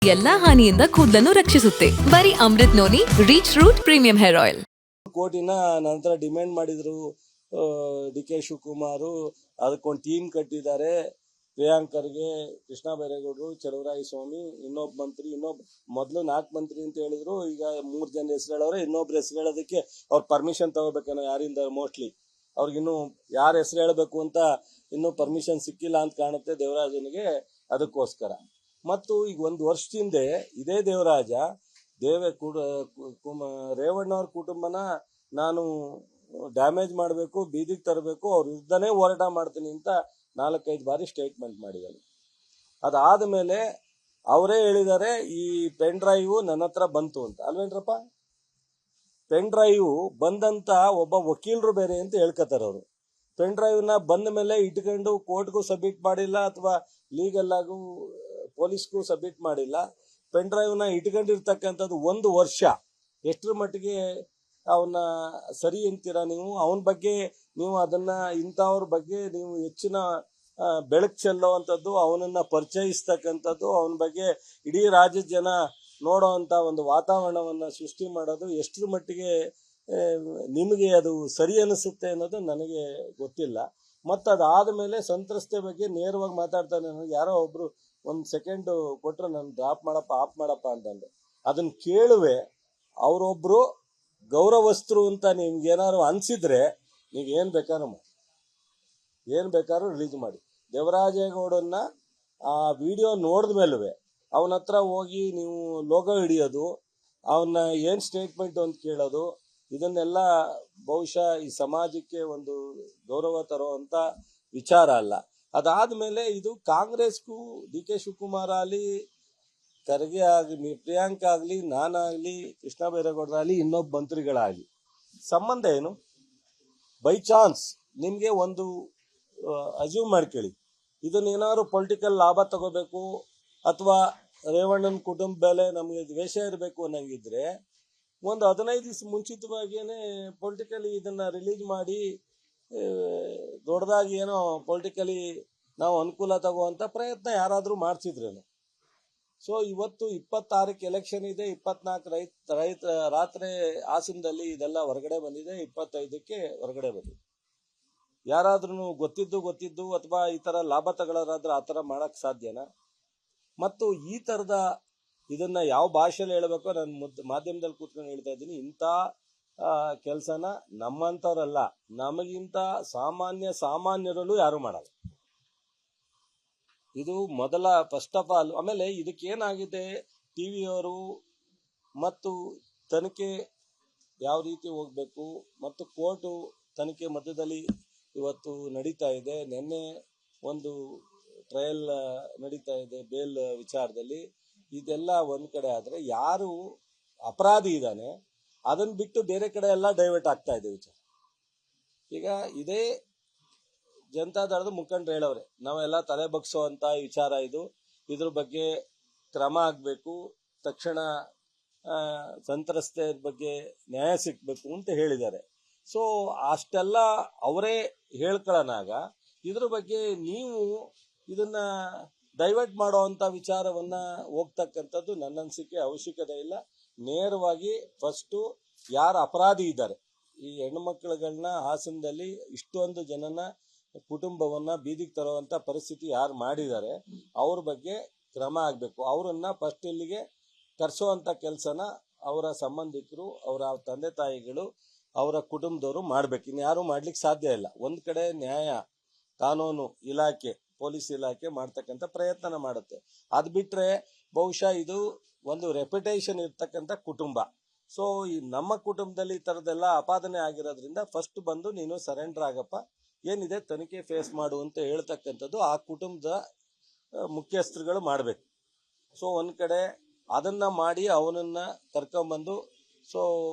ಎಲ್ಲಾ ಹಾನಿಯಿಂದ ಕೂದಲನ್ನು ರಕ್ಷಿಸುತ್ತೆ. ಬರೀ Amrit noni reach root premium hair oil. ಕೋಟಿನ ನಂತರ ಡಿಮ್ಯಾಂಡ್ ಮಾಡಿದ್ರು ಡಿ ಕೆ ಶಿವಕುಮಾರ್. ಅದಕ್ಕೊಂದು ಟೀಮ್ ಕಟ್ಟಿದ್ದಾರೆ. ಪ್ರಿಯಾಂಕರ್ಗೆ, ಕೃಷ್ಣ ಬೈರೇಗೌಡರು, ಚಲುವರಾಯಸ್ವಾಮಿ, ಇನ್ನೊಬ್ಬ ಮಂತ್ರಿ, ಮೊದಲು 4 ಮಂತ್ರಿ ಅಂತ ಹೇಳಿದ್ರು. ಈಗ 3 ಜನ ಹೆಸರು ಹೇಳವ್ರೆ. ಇನ್ನೊಬ್ರು ಹೆಸರು ಹೇಳೋದಕ್ಕೆ ಅವ್ರ ಪರ್ಮಿಷನ್ ತಗೋಬೇಕೇನೋ ಯಾರಿಂದ. ಮೋಸ್ಟ್ಲಿ ಅವ್ರಿಗಿನ್ನೂ ಯಾರ ಹೆಸರು ಹೇಳಬೇಕು ಅಂತ ಇನ್ನೂ ಪರ್ಮಿಷನ್ ಸಿಕ್ಕಿಲ್ಲ ಅಂತ ಕಾಣುತ್ತೆ ದೇವರಾಜನಿಗೆ. ಅದಕ್ಕೋಸ್ಕರ ಮತ್ತು ಈಗ 1 ವರ್ಷದಿಂದ ಇದೇ ದೇವರಾಜ ರೇವಣ್ಣವ್ರ ಕುಟುಂಬನ ನಾನು ಡ್ಯಾಮೇಜ್ ಮಾಡಬೇಕು, ಬೀದಿಗೆ ತರಬೇಕು, ಅವ್ರ ವಿರುದ್ಧನೇ ಹೋರಾಟ ಮಾಡ್ತೀನಿ ಅಂತ 4-5 ಬಾರಿ ಸ್ಟೇಟ್ಮೆಂಟ್ ಮಾಡಿದ್ದಾರೆ. ಅದಾದ ಮೇಲೆ ಅವರೇ ಹೇಳಿದ್ದಾರೆ ಈ ಪೆನ್ ಡ್ರೈವ್ ನನ್ನ ಹತ್ರ ಬಂತು ಅಂತ. ಅಲ್ವೇನ್ರಪ್ಪ, ಪೆನ್ ಡ್ರೈವ್ ಬಂದಂತ ಒಬ್ಬ ವಕೀಲರು ಬೇರೆ ಅಂತ ಹೇಳ್ಕೊತಾರೆ ಅವರು. ಪೆನ್ ಡ್ರೈವ್ನ ಬಂದ ಮೇಲೆ ಇಟ್ಕೊಂಡು ಕೋರ್ಟ್ಗೂ ಸಬ್ಮಿಟ್ ಮಾಡಿಲ್ಲ ಅಥವಾ ಲೀಗಲ್ ಆಗು ಪೊಲೀಸ್ಗೂ ಸಬ್ಮಿಟ್ ಮಾಡಿಲ್ಲ. ಪೆನ್ ಡ್ರೈವ್ನ ಇಟ್ಕೊಂಡಿರ್ತಕ್ಕಂಥದ್ದು 1 ವರ್ಷ. ಎಷ್ಟರ ಮಟ್ಟಿಗೆ ಅವನ್ನ ಸರಿ ಅಂತೀರಾ ನೀವು? ಅವನ ಬಗ್ಗೆ ನೀವು ಅದನ್ನ ಇಂಥವ್ರ ಬಗ್ಗೆ ನೀವು ಹೆಚ್ಚಿನ ಬೆಳಕು ಚೆಲ್ಲುವಂಥದ್ದು, ಅವನನ್ನ ಪರಿಚಯಿಸ್ತಕ್ಕಂಥದ್ದು, ಅವನ ಬಗ್ಗೆ ಇಡೀ ರಾಜ್ಯದ ಜನ ನೋಡೋವಂಥ ಒಂದು ವಾತಾವರಣವನ್ನು ಸೃಷ್ಟಿ ಮಾಡೋದು ಎಷ್ಟರ ಮಟ್ಟಿಗೆ ನಿಮಗೆ ಅದು ಸರಿ ಅನಿಸುತ್ತೆ ಅನ್ನೋದು ನನಗೆ ಗೊತ್ತಿಲ್ಲ. ಮತ್ತು ಅದಾದ ಮೇಲೆ ಸಂತ್ರಸ್ತೆ ಬಗ್ಗೆ ನೇರವಾಗಿ ಮಾತಾಡ್ತಾನೆ. ನನಗೆ ಯಾರೋ ಒಬ್ರು 1 ಸೆಕೆಂಡ್ ಕೊಟ್ಟರು, ನಾನು ಆಫ್ ಮಾಡಪ್ಪ ಅಂತಂದೆ. ಅದನ್ನ ಕೇಳುವೆ ಅವರೊಬ್ರು ಗೌರವಸ್ಥರು ಅಂತ ನಿಮ್ಗೇನಾದ್ರು ಅನಿಸಿದ್ರೆ ನೀವು ಏನು ಬೇಕಾದ್ರೂ ರಿಲೀಸ್ ಮಾಡಿ. ದೇವರಾಜೇಗೌಡನ್ನ ಆ ವಿಡಿಯೋ ನೋಡಿದ ಮೇಲೂ ಅವನ ಹತ್ರ ಹೋಗಿ ನೀವು ಲೋಗೋ ಹಿಡಿಯೋದು, ಅವನ್ನ ಏನು ಸ್ಟೇಟ್ಮೆಂಟ್ ಅಂತ ಕೇಳೋದು, ಇದನ್ನೆಲ್ಲ ಬಹುಶಃ ಈ ಸಮಾಜಕ್ಕೆ ಒಂದು ಗೌರವ ತರುವಂಥ ವಿಚಾರ ಅಲ್ಲ. ಅದಾದಮೇಲೆ ಇದು ಕಾಂಗ್ರೆಸ್ಗೂ ಡಿ ಕೆ ಶಿವಕುಮಾರ್ ಆಗಲಿ, ಖರ್ಗೆ ಆಗಲಿ, ಪ್ರಿಯಾಂಕ ಆಗಲಿ, ನಾನಾಗಲಿ, ಕೃಷ್ಣ ಬೈರೇಗೌಡರಾಗಲಿ, ಇನ್ನೊಬ್ಬ ಮಂತ್ರಿಗಳಾಗಲಿ ಸಂಬಂಧ ಏನು? ಬೈ ಚಾನ್ಸ್ ನಿಮಗೆ ಒಂದು ಅಸ್ಯೂಮ್ ಮಾಡ್ಕೊಳ್ಳಿ, ಇದನ್ನೇನಾದ್ರು ಪೊಲಿಟಿಕಲ್ ಲಾಭ ತಗೋಬೇಕು ಅಥವಾ ರೇವಣ್ಣನ ಕುಟುಂಬ ಬೆಲೆ ನಮಗೆ ದ್ವೇಷ ಇರಬೇಕು ಅನ್ನಂಗಿದ್ರೆ ಒಂದು 15 ದಿವಸ ಮುಂಚಿತವಾಗಿಯೇ ಪೊಲಿಟಿಕಲಿ ಇದನ್ನ ರಿಲೀಸ್ ಮಾಡಿ ದೊಡ್ಡದಾಗಿ ಏನೋ ಪೊಲಿಟಿಕಲಿ ನಾವು ಅನುಕೂಲ ತಗೋವಂಥ ಪ್ರಯತ್ನ ಯಾರಾದರೂ ಮಾಡ್ತಿದ್ರೇನು? ಸೊ ಇವತ್ತು 26ಕ್ಕೆ ಎಲೆಕ್ಷನ್ ಇದೆ, 24 ರಾತ್ರಿ ಹಾಸನದಲ್ಲಿ ಇದೆಲ್ಲ ಹೊರಗಡೆ ಬಂದಿದೆ, 25ಕ್ಕೆ ಹೊರಗಡೆ ಬಂದಿದೆ. ಯಾರಾದ್ರೂ ಗೊತ್ತಿದ್ದು ಅಥವಾ ಈ ಥರ ಲಾಭ ತಗೊಳ್ಳೋರಾದ್ರೆ ಆ ಥರ ಮಾಡೋಕ್ಕೆ ಸಾಧ್ಯನಾ? ಮತ್ತು ಈ ಥರದ ಇದನ್ನ ಯಾವ ಭಾಷೆಯಲ್ಲಿ ಹೇಳಬೇಕೋ ನಾನು ಮಾಧ್ಯಮದಲ್ಲಿ ಕೂತ್ಕೊಂಡು ಹೇಳ್ತಾ ಇದ್ದೀನಿ. ಇಂಥ ಕೆಲಸನ ನಮ್ಮಂಥವ್ರಲ್ಲ, ನಮಗಿಂತ ಸಾಮಾನ್ಯರಲ್ಲೂ ಯಾರು ಮಾಡಲ್ಲ. ಇದು ಮೊದಲ ಫಸ್ಟ್ ಆಫ್ ಆಲ್. ಆಮೇಲೆ ಇದಕ್ಕೇನಾಗಿದೆ, ಟಿವಿಯವರು ಮತ್ತು ತನಿಖೆ ಯಾವ ರೀತಿ ಹೋಗಬೇಕು ಮತ್ತು ಕೋರ್ಟು ತನಿಖೆ ಮಧ್ಯದಲ್ಲಿ ಇವತ್ತು ನಡೀತಾ ಇದೆ. ನಿನ್ನೆ ಒಂದು ಟ್ರಯಲ್ ನಡೀತಾ ಇದೆ ಬೇಲ್ ವಿಚಾರದಲ್ಲಿ. ಇದೆಲ್ಲ ಒಂದು ಕಡೆ ಆದರೆ ಯಾರು ಅಪರಾಧಿ ಇದ್ದಾನೆ ಅದನ್ನು ಬಿಟ್ಟು ಬೇರೆ ಕಡೆ ಎಲ್ಲ ಡೈವರ್ಟ್ ಆಗ್ತಾ ಇದೆ ವಿಚಾರ. ಈಗ ಇದೇ ಜನತಾದಳದ ಮುಖಂಡರು ಹೇಳವ್ರೆ, ನಾವೆಲ್ಲ ತಲೆ ಬಗ್ಸೋವಂಥ ವಿಚಾರ ಇದು, ಇದ್ರ ಬಗ್ಗೆ ಕ್ರಮ ಆಗಬೇಕು, ತಕ್ಷಣ ಸಂತ್ರಸ್ತೆ ಬಗ್ಗೆ ನ್ಯಾಯ ಸಿಗಬೇಕು ಅಂತ ಹೇಳಿದ್ದಾರೆ. ಸೊ ಅಷ್ಟೆಲ್ಲ ಅವರೇ ಹೇಳ್ಕೊಳ್ಳೋನಾಗ ಇದ್ರ ಬಗ್ಗೆ ನೀವು ಇದನ್ನ ಡೈವರ್ಟ್ ಮಾಡುವಂಥ ವಿಚಾರವನ್ನ ಹೋಗ್ತಕ್ಕಂಥದ್ದು ನನ್ನ ಅನಿಸಿಕೆ ಅವಶ್ಯಕತೆ ಇಲ್ಲ. ನೇರವಾಗಿ ಫಸ್ಟು ಯಾರು ಅಪರಾಧಿ ಇದ್ದಾರೆ, ಈ ಹೆಣ್ಣುಮಕ್ಕಳುಗಳನ್ನ ಹಾಸನದಲ್ಲಿ ಇಷ್ಟೊಂದು ಜನನ ಕುಟುಂಬವನ್ನ ಬೀದಿಗೆ ತರುವಂಥ ಪರಿಸ್ಥಿತಿ ಯಾರು ಮಾಡಿದ್ದಾರೆ ಅವ್ರ ಬಗ್ಗೆ ಕ್ರಮ ಆಗಬೇಕು. ಅವರನ್ನ ಫಸ್ಟ್ ಇಲ್ಲಿಗೆ ಕರೆಸುವಂಥ ಕೆಲಸನ ಅವರ ಸಂಬಂಧಿಕರು, ಅವರ ತಂದೆ ತಾಯಿಗಳು, ಅವರ ಕುಟುಂಬದವರು ಮಾಡಬೇಕು. ಇನ್ಯಾರು ಮಾಡ್ಲಿಕ್ಕೆ ಸಾಧ್ಯ ಇಲ್ಲ. ಒಂದು ಕಡೆ ನ್ಯಾಯ ಕಾನೂನು ಇಲಾಖೆ, ಪೊಲೀಸ್ ಇಲಾಖೆ ಮಾಡ್ತಕ್ಕಂಥ ಪ್ರಯತ್ನ ಮಾಡುತ್ತೆ. ಅದು ಬಿಟ್ಟರೆ ಬಹುಶಃ ಇದು ಒಂದು ರೆಪ್ಯುಟೇಷನ್ ಇರ್ತಕ್ಕಂಥ ಕುಟುಂಬ. ಸೊ ಈ ನಮ್ಮ ಕುಟುಂಬದಲ್ಲಿ ಈ ಥರದ್ದೆಲ್ಲ ಆಪಾದನೆ ಆಗಿರೋದ್ರಿಂದ ಫಸ್ಟ್ ಬಂದು ನೀನು ಸರೆಂಡರ್ ಆಗಪ್ಪ, ಏನಿದೆ ತನಿಖೆ ಫೇಸ್ ಮಾಡು ಅಂತ ಹೇಳ್ತಕ್ಕಂಥದ್ದು ಆ ಕುಟುಂಬದ ಮುಖ್ಯಸ್ಥರುಗಳು ಮಾಡಬೇಕು. ಸೊ ಒಂದು ಕಡೆ ಅದನ್ನು ಮಾಡಿ ಅವನನ್ನು ಕರ್ಕೊಂಬಂದು ಸೊ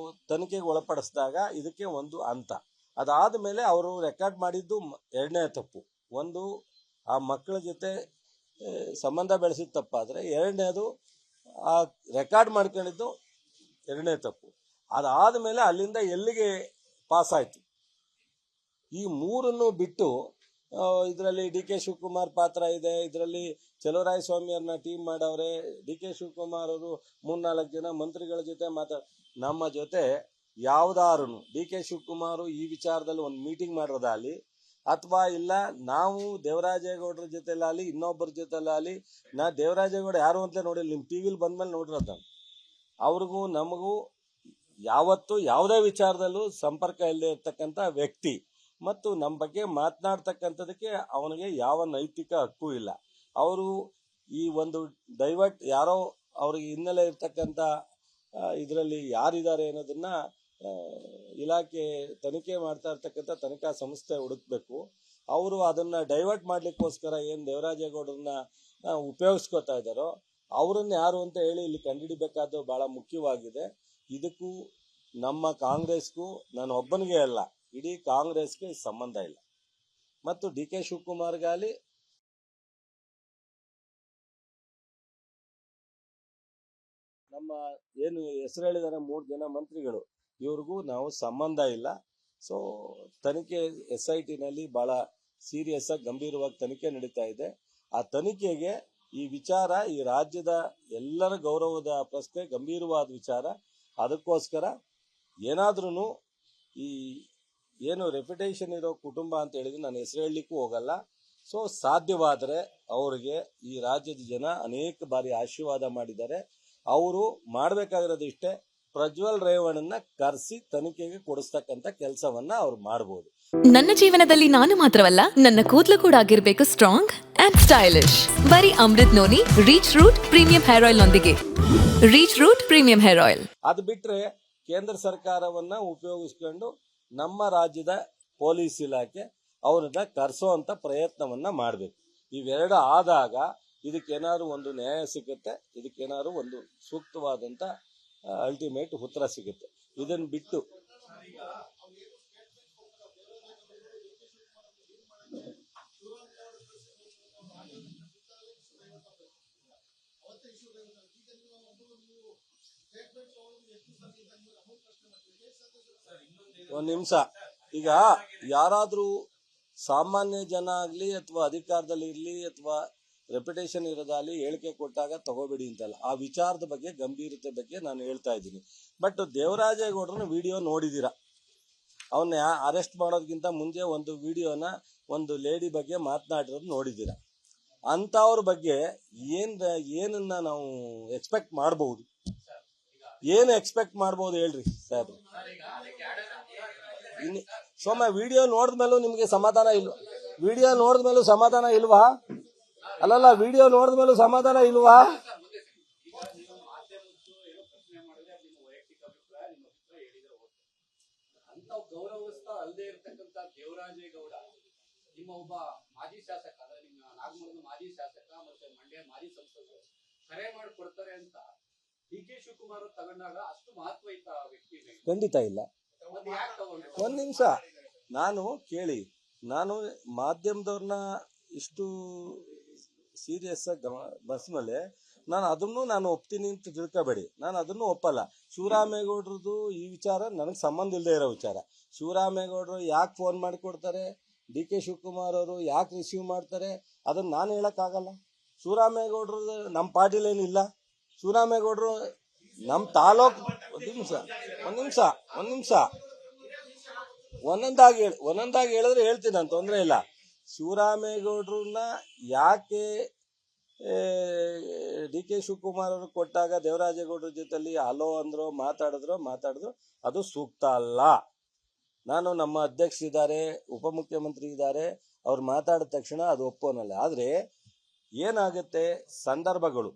ತನಿಖೆಗೆ ಒಳಪಡಿಸಿದಾಗ ಇದಕ್ಕೆ ಒಂದು ಹಂತ. ಅದಾದ ಮೇಲೆ ಅವರು ರೆಕಾರ್ಡ್ ಮಾಡಿದ್ದು 2ನೇ ತಪ್ಪು. ಒಂದು ಆ ಮಕ್ಕಳ ಜೊತೆ ಸಂಬಂಧ ಬೆಳೆಸಿದ ತಪ್ಪಾದರೆ, 2ನೇದು ಆ ರೆಕಾರ್ಡ್ ಮಾಡ್ಕೊಂಡಿದ್ದು 2ನೇ ತಪ್ಪು. ಅದಾದ ಮೇಲೆ ಅಲ್ಲಿಂದ ಎಲ್ಲಿಗೆ ಪಾಸ್ ಆಯಿತು, ಈ 3 ಬಿಟ್ಟು ಇದರಲ್ಲಿ ಡಿ ಕೆ ಶಿವಕುಮಾರ್ ಪಾತ್ರ ಇದೆ, ಇದರಲ್ಲಿ ಚಲುವರಾಯ ಸ್ವಾಮಿಯವ್ರನ್ನ ಟೀಮ್ ಮಾಡವ್ರೆ. ಡಿ ಕೆ ಶಿವಕುಮಾರ್ ಅವರು 3-4 ಜನ ಮಂತ್ರಿಗಳ ಜೊತೆ ನಮ್ಮ ಜೊತೆ ಯಾವ್ದಾರು ಡಿ ಕೆ ಶಿವಕುಮಾರ್ ಈ ವಿಚಾರದಲ್ಲಿ ಒಂದು ಮೀಟಿಂಗ್ ಮಾಡಿರೋದಾಗಲಿ ಅಥವಾ ಇಲ್ಲ ನಾವು ದೇವರಾಜೇಗೌಡರ ಜೊತೆಲಾಗಲಿ ಇನ್ನೊಬ್ಬರ ಜೊತೆಲಾಗಲಿ, ನಾ ದೇವರಾಜೇಗೌಡ ಯಾರು ಅಂತ ನೋಡಿಲ್ಲ, ನಿಮ್ಮ ಟಿವಿಲಿ ಬಂದ್ಮೇಲೆ ನೋಡಿರೋದು ನಾನು. ಅವ್ರಿಗೂ ನಮಗೂ ಯಾವತ್ತೂ ಯಾವುದೇ ವಿಚಾರದಲ್ಲೂ ಸಂಪರ್ಕ ಇಲ್ಲದೆ ಇರ್ತಕ್ಕಂಥ ವ್ಯಕ್ತಿ ಮತ್ತು ನಮ್ಮ ಬಗ್ಗೆ ಮಾತನಾಡ್ತಕ್ಕಂಥದಕ್ಕೆ ಅವನಿಗೆ ಯಾವ ನೈತಿಕ ಹಕ್ಕು ಇಲ್ಲ. ಅವರು ಈ ಒಂದು ಡೈವರ್ಟ್ ಯಾರೋ ಅವ್ರಿಗೆ ಹಿನ್ನೆಲೆ ಇರ್ತಕ್ಕಂಥ ಇದರಲ್ಲಿ ಯಾರಿದ್ದಾರೆ ಅನ್ನೋದನ್ನ ಇಲಾಖೆ ತನಿಖೆ ಮಾಡ್ತಾ ಇರ್ತಕ್ಕಂಥ ತನಿಖಾ ಸಂಸ್ಥೆ ಹುಡುಕ್ಬೇಕು. ಅವರು ಅದನ್ನ ಡೈವರ್ಟ್ ಮಾಡ್ಲಿಕ್ಕೋಸ್ಕರ ಏನು ದೇವರಾಜೇಗೌಡರನ್ನ ಉಪಯೋಗಿಸ್ಕೊತಾ ಇದ್ದಾರೋ ಅವರನ್ನ ಯಾರು ಅಂತ ಹೇಳಿ ಇಲ್ಲಿ ಕಂಡುಹಿಡಿಬೇಕಾದ್ದು ಬಹಳ ಮುಖ್ಯವಾಗಿದೆ. ಇದಕ್ಕೂ ನಮ್ಮ ಕಾಂಗ್ರೆಸ್ಗೂ ನಾನು ಒಬ್ಬನಿಗೆ ಅಲ್ಲ, ಇಡೀ ಕಾಂಗ್ರೆಸ್ಗೆ ಸಂಬಂಧ ಇಲ್ಲ. ಮತ್ತು ಡಿ ಕೆ ಶಿವಕುಮಾರ್ಗಾಲಿ ನಮ್ಮ ಏನು ಹೆಸರು ಹೇಳಿದಾರೆ 3 ಜನ ಮಂತ್ರಿಗಳು, ಇವ್ರಿಗೂ ನಾವು ಸಂಬಂಧ ಇಲ್ಲ. ಸೊ ತನಿಖೆ SIT ನಲ್ಲಿ ಬಹಳ ಸೀರಿಯಸ್ ಆಗಿ ಗಂಭೀರವಾಗಿ ತನಿಖೆ ನಡೀತಾ ಇದೆ. ಆ ತನಿಖೆಗೆ ಈ ವಿಚಾರ ಈ ರಾಜ್ಯದ ಎಲ್ಲರ ಗೌರವದ ಪ್ರಶ್ನೆ, ಗಂಭೀರವಾದ ವಿಚಾರ. ಅದಕ್ಕೋಸ್ಕರ ಏನಾದ್ರೂ ಈ ಏನು ರೆಪ್ಯುಟೇಷನ್ ಇರೋ ಕುಟುಂಬ ಅಂತ ಹೇಳಿದ್ರೆ ನಾನು ಹೆಸರು ಹೇಳಲಿಕ್ಕೂ ಹೋಗಲ್ಲ. ಸೊ ಸಾಧ್ಯವಾದರೆ ಅವರಿಗೆ ಈ ರಾಜ್ಯದ ಜನ ಅನೇಕ ಬಾರಿ ಆಶೀರ್ವಾದ ಮಾಡಿದ್ದಾರೆ. ಅವರು ಮಾಡಬೇಕಾಗಿರೋದು ಇಷ್ಟೇ, ಪ್ರಜ್ವಲ್ ರೇವಣ್ಣನ ಕರೆಸಿ ತನಿಖೆಗೆ ಕೊಡಿಸ್ತಕ್ಕಂಥ ಕೆಲಸವನ್ನ ಅವ್ರು ಮಾಡಬಹುದು. ನನ್ನ ಜೀವನದಲ್ಲಿ ನಾನು ಮಾತ್ರವಲ್ಲ, ನನ್ನ ಕೂದಲು ಕೂಡ ಆಗಿರ್ಬೇಕು ಸ್ಟ್ರಾಂಗ್ ಅಂಡ್ ಸ್ಟೈಲಿಶ್. ಬರೀ Amrit noni reach root premium hair oil ನೊಂದಿಗೆ. Reach root premium hair oil. ಅದು ಬಿಟ್ರೆ ಕೇಂದ್ರ ಸರ್ಕಾರವನ್ನ ಉಪಯೋಗಿಸ್ಕೊಂಡು ನಮ್ಮ ರಾಜ್ಯದ ಪೊಲೀಸ್ ಇಲಾಖೆ ಅವ್ರನ್ನ ಕರೆಸೋ ಪ್ರಯತ್ನವನ್ನ ಮಾಡಬೇಕು. ಇವೆರಡು ಆದಾಗ ಇದಕ್ಕೇನಾದ್ರು ಒಂದು ನ್ಯಾಯ ಸಿಗುತ್ತೆ, ಇದಕ್ಕೇನಾದ್ರು ಒಂದು ಸೂಕ್ತವಾದಂತ ಅಲ್ಟಿಮೇಟ್ ಉತ್ತರ ಸಿಗುತ್ತೆ. ಇದನ್ನ ಬಿಟ್ಟು ಒಂದು ನಿಮಿಷ, ಈಗ ಯಾರಾದ್ರೂ ಸಾಮಾನ್ಯ ಜನ ಆಗ್ಲಿ ಅಥವಾ ಅಧಿಕಾರದಲ್ಲಿ ಇರ್ಲಿ ಅಥವಾ ರೆಪ್ಯುಟೇಷನ್ ಇರೋದಾಗಲಿ ಹೇಳಿಕೆ ಕೊಟ್ಟಾಗ ತಗೋಬೇಡಿ ಅಂತಲ್ಲ, ಆ ವಿಚಾರದ ಬಗ್ಗೆ ಗಂಭೀರತೆ ಬಗ್ಗೆ ನಾನು ಹೇಳ್ತಾ ಇದ್ದೀನಿ. ಬಟ್ ದೇವರಾಜೇಗೌಡರನ್ನ ವಿಡಿಯೋ ನೋಡಿದ್ದೀರಾ, ಅವನ್ನ ಅರೆಸ್ಟ್ ಮಾಡೋದಕ್ಕಿಂತ ಮುಂಚೆ ಒಂದು ವಿಡಿಯೋನ ಒಂದು ಲೇಡಿ ಬಗ್ಗೆ ಮಾತನಾಡಿರೋದು ನೋಡಿದ್ದೀರಾ. ಅಂಥವ್ರ ಬಗ್ಗೆ ಏನನ್ನ ನಾವು ಎಕ್ಸ್ಪೆಕ್ಟ್ ಮಾಡ್ಬೋದು? ಏನು ಎಕ್ಸ್ಪೆಕ್ಟ್ ಮಾಡ್ಬೋದು ಹೇಳ್ರಿ ಸಾಹೇಬ್ರು? ಸೋಮ ವಿಡಿಯೋ ನೋಡಿದ್ಮೇಲೂ ನಿಮ್ಗೆ ಸಮಾಧಾನ ಇಲ್ವಾ? ವಿಡಿಯೋ ನೋಡಿದ್ಮೇಲೂ ಸಮಾಧಾನ ಇಲ್ವಾ? ಅಲ್ಲಲ್ಲ, ವಿಡಿಯೋ ನೋಡಿದ್ಮೇಲೂ ಸಮಾಧಾನ ಇಲ್ವಾ? ಗೌರವಿಸ್ತಾ ಅಲ್ಲದೆ ಇರತಕ್ಕಂತ ದೇವರಾಜೇಗೌಡ ನಿಮ್ಮ ಒಬ್ಬ ಮಾಜಿ ಶಾಸಕ, ನಿಮ್ಮ ನಾಗಮಂಗಲದ ಮಾಜಿ ಶಾಸಕ ಮತ್ತೆ ಮಂಡ್ಯ ಮಾಜಿ ಸಂಸದರು ಕರೆ ಮಾಡಿ ಕೊಡ್ತಾರೆ ಅಂತ ಡಿ ಕೆ ಶಿವಕುಮಾರ್ ತಗೊಂಡಾಗ ಅಷ್ಟು ಮಹತ್ವ ಇತ್ತ ಆ ವ್ಯಕ್ತಿಗೆ? ಖಂಡಿತ ಇಲ್ಲ. ಒಂದ್ ನಿಮಿಷ ನಾನು ಮಾಧ್ಯಮದವ್ರನ್ನ ಇಷ್ಟು ಸೀರಿಯಸ್ ಆಗಿ ಬಸ್ಮೇಲೆ ನಾನು ಒಪ್ತೀನಿ ಅಂತ ತಿಳ್ಕೊಬೇಡಿ. ನಾನು ಅದನ್ನು ಒಪ್ಪಲ್ಲ. ಶಿವರಾಮೇಗೌಡರದು ಈ ವಿಚಾರ ನನಗೆ ಸಂಬಂಧ ಇಲ್ಲದೆ ಇರೋ ವಿಚಾರ. ಶಿವರಾಮೇಗೌಡರು ಯಾಕೆ ಫೋನ್ ಮಾಡಿ ಕೊಡ್ತಾರೆ, ಡಿ ಕೆ ಶಿವಕುಮಾರ್ ಅವರು ಯಾಕೆ ರಿಸೀವ್ ಮಾಡ್ತಾರೆ, ಅದನ್ನ ನಾನು ಹೇಳಕ್ಕಾಗಲ್ಲ. ಶಿವರಾಮೇಗೌಡರು ನಮ್ಮ ಪಾರ್ಟಿಲೇನಿಲ್ಲ. ಶಿವರಾಮೇಗೌಡರು ನಮ್ಮ ತಾಲೂಕು ಒಂದ್ ನಿಮಿಷ ಒಂದೊಂದಾಗಿ ಹೇಳಿದ್ರೆ ಹೇಳ್ತೀನಿ, ನಾನು ತೊಂದರೆ ಇಲ್ಲ. ಶಿವರಾಮೇಗೌಡರನ್ನ ಯಾಕೆ ಡಿ ಕೆ ಶಿವಕುಮಾರ್ ಅವರು ಕೊಟ್ಟಾಗ ದೇವರಾಜೇಗೌಡರ ಜೊತೆಲಿ ಹಲೋ ಅಂದ್ರು, ಮಾತಾಡಿದ್ರು, ಅದು ಸೂಕ್ತ ಅಲ್ಲ. ನಾನು ನಮ್ಮ ಅಧ್ಯಕ್ಷ ಇದ್ದಾರೆ, ಉಪಮುಖ್ಯಮಂತ್ರಿ ಇದ್ದಾರೆ, ಅವ್ರು ಮಾತಾಡಿದ ತಕ್ಷಣ ಅದು ಒಪ್ಪೋನಲ್ಲ. ಆದ್ರೆ ಏನಾಗುತ್ತೆ, ಸಂದರ್ಭಗಳು,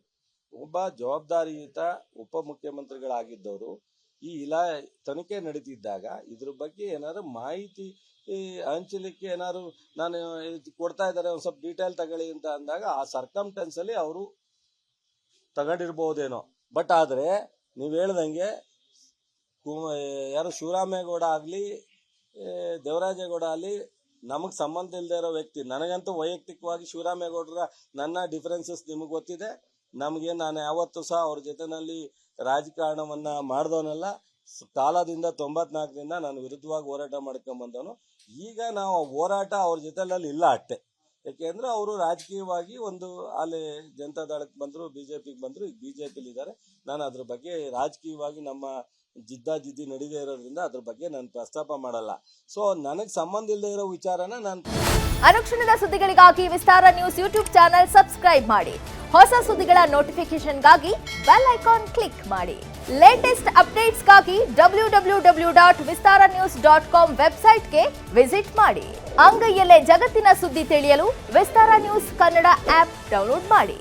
ಒಬ್ಬ ಜವಾಬ್ದಾರಿಯುತ ಉಪಮುಖ್ಯಮಂತ್ರಿಗಳಾಗಿದ್ದವರು ಈ ತನಿಖೆ ನಡೀತಿದ್ದಾಗ ಇದ್ರ ಬಗ್ಗೆ ಏನಾದ್ರು ಮಾಹಿತಿ ಹಂಚಲಿಕ್ಕೆ ಏನಾದ್ರು ನಾನು ಕೊಡ್ತಾ ಇದ್ದಾರೆ, ಒಂದು ಸ್ವಲ್ಪ ಡೀಟೇಲ್ ತಗೊಳ್ಳಿ ಅಂತ ಅಂದಾಗ ಆ ಸರ್ಕಮ್ಟೆನ್ಸ್ ಅಲ್ಲಿ ಅವರು ತಗೊಂಡಿರ್ಬಹುದೇನೋ. ಬಟ್ ಆದ್ರೆ ನೀವು ಹೇಳ್ದಂಗೆ ಯಾರು ಶಿವರಾಮೇಗೌಡ ಆಗ್ಲಿ ದೇವರಾಜೇಗೌಡ ಆಗ್ಲಿ ನಮಗ್ ಸಂಬಂಧ ಇಲ್ಲದೆ ಇರೋ ವ್ಯಕ್ತಿ. ನನಗಂತೂ ವೈಯಕ್ತಿಕವಾಗಿ ಶಿವರಾಮೇಗೌಡರ ನನ್ನ ಡಿಫರೆನ್ಸಸ್ ನಿಮಗೆ ಗೊತ್ತಿದೆ. ನಾನು ಯಾವತ್ತೂ ಸಹ ಅವ್ರ ಜೊತೆನಲ್ಲಿ ರಾಜಕಾರಣವನ್ನ ಮಾಡಿದವನಲ್ಲ. ಕಾಲದಿಂದ 94ರಿಂದ ನಾನು ವಿರುದ್ಧವಾಗಿ ಹೋರಾಟ ಮಾಡ್ಕೊಂಡ್ ಬಂದವನು. ಈಗ ನಾವು ಹೋರಾಟ ಅವ್ರ ಜೊತೆನಲ್ಲಿ ಇಲ್ಲ ಅಷ್ಟೆ. ಯಾಕೆಂದರೆ ಅವರು ರಾಜಕೀಯವಾಗಿ ಒಂದು ಅಲ್ಲಿ ಜನತಾದಳಕ್ಕೆ ಬಂದರು, BJPಗೆ ಬಂದರು, ಈಗ BJPಲಿ ಇದ್ದಾರೆ. ನಾನು ಅದ್ರ ಬಗ್ಗೆ ರಾಜಕೀಯವಾಗಿ ನಮ್ಮ ಜಿದ್ದಿ ನಡೀದೇ ಇರೋದ್ರಿಂದ ಅದ್ರ ಬಗ್ಗೆ ನಾನು ಪ್ರಸ್ತಾಪ ಮಾಡಲ್ಲ. ಸೊ ನನಗೆ ಸಂಬಂಧ ಇಲ್ಲದೆ ಇರೋ ವಿಚಾರನ ನಾನು ಅನುಕ್ಷಣದ ಸುದ್ದಿಗಳಿಗಾಗಿ ವಿಸ್ತಾರ ನ್ಯೂಸ್ ಯೂಟ್ಯೂಬ್ ಚಾನೆಲ್ ಸಬ್ಸ್ಕ್ರೈಬ್ ಮಾಡಿ. ಹೊಸ ಸುದ್ದಿಗಳ ನೋಟಿಫಿಕೇಶನ್ಗಾಗಿ ಬೆಲ್ ಐಕಾನ್ ಕ್ಲಿಕ್ ಮಾಡಿ. ಲೇಟೆಸ್ಟ್ ಅಪ್ಡೇಟ್ಸ್ಗಾಗಿ www.vistaranews.com ವೆಬ್ಸೈಟ್ಗೆ ವಿಸಿಟ್ ಮಾಡಿ. ಅಂಗೈಯಲ್ಲೇ ಜಗತ್ತಿನ ಸುದ್ದಿ ತಿಳಿಯಲು ವಿಸ್ತಾರ ನ್ಯೂಸ್ ಕನ್ನಡ ಆಪ್ ಡೌನ್ಲೋಡ್ ಮಾಡಿ.